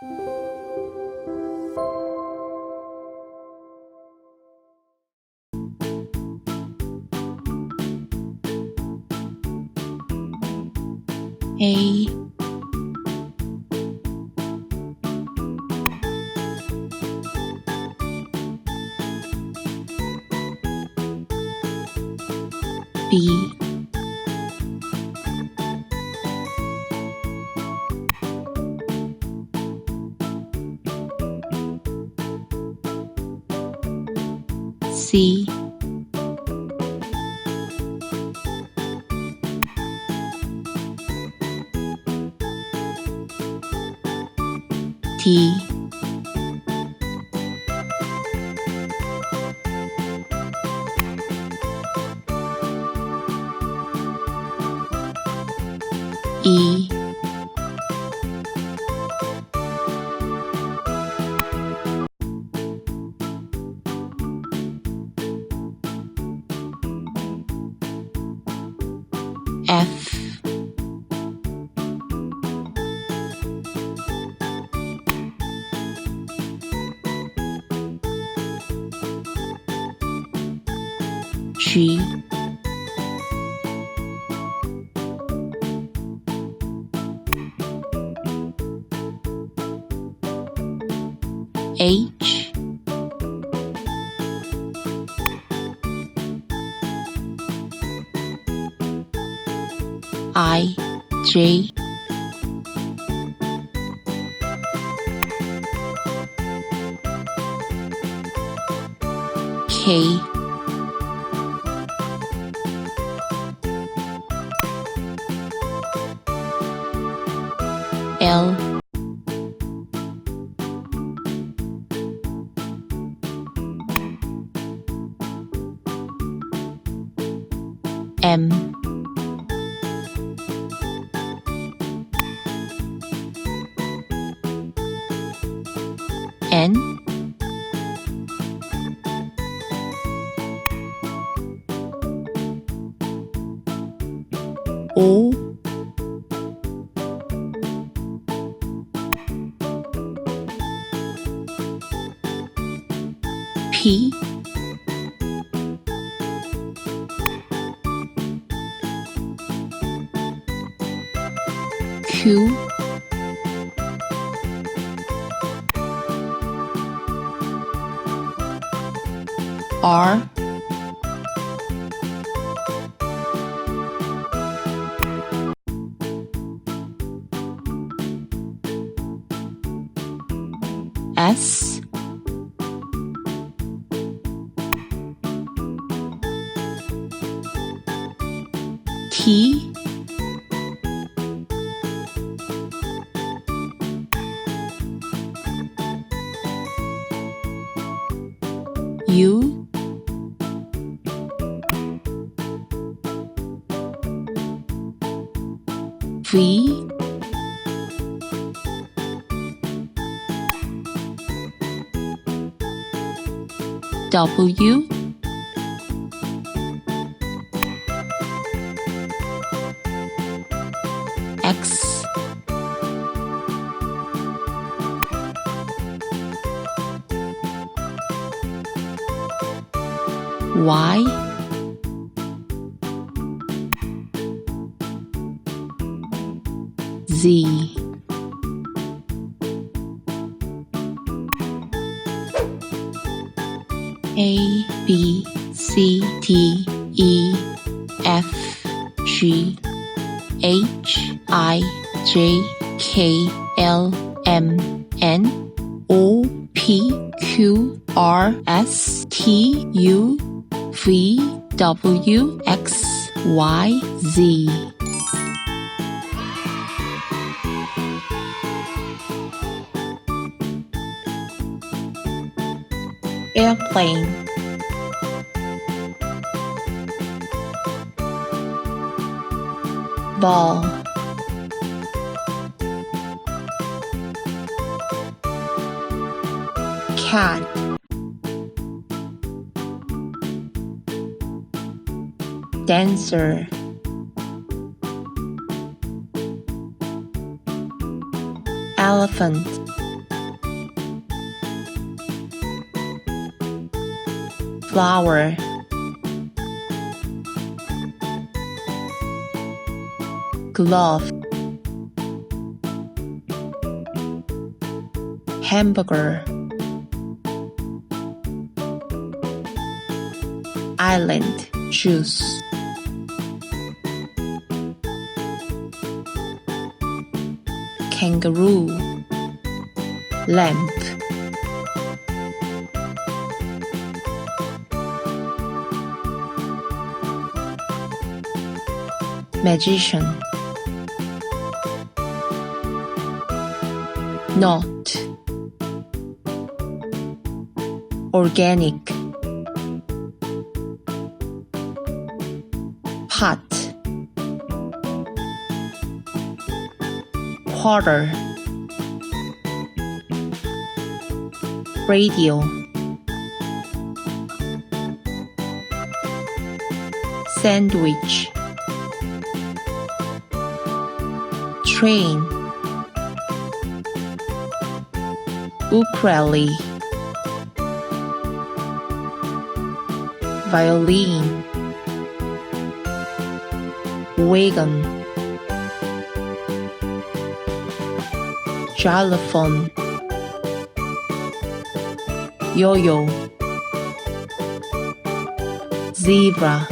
A B C D E F G H I J K L M N O P Q R S T U V W X Y Z A B C D E F G H I J K L M N O P Q R S T U V W X Y Z Airplane Ball Cat Dancer Elephant flower, glove, hamburger, island, juice, kangaroo, lamp, magician, not, organic, pot, quarter, radio, sandwich, train, ukulele, violin, wagon, xylophone, yo-yo, zebra,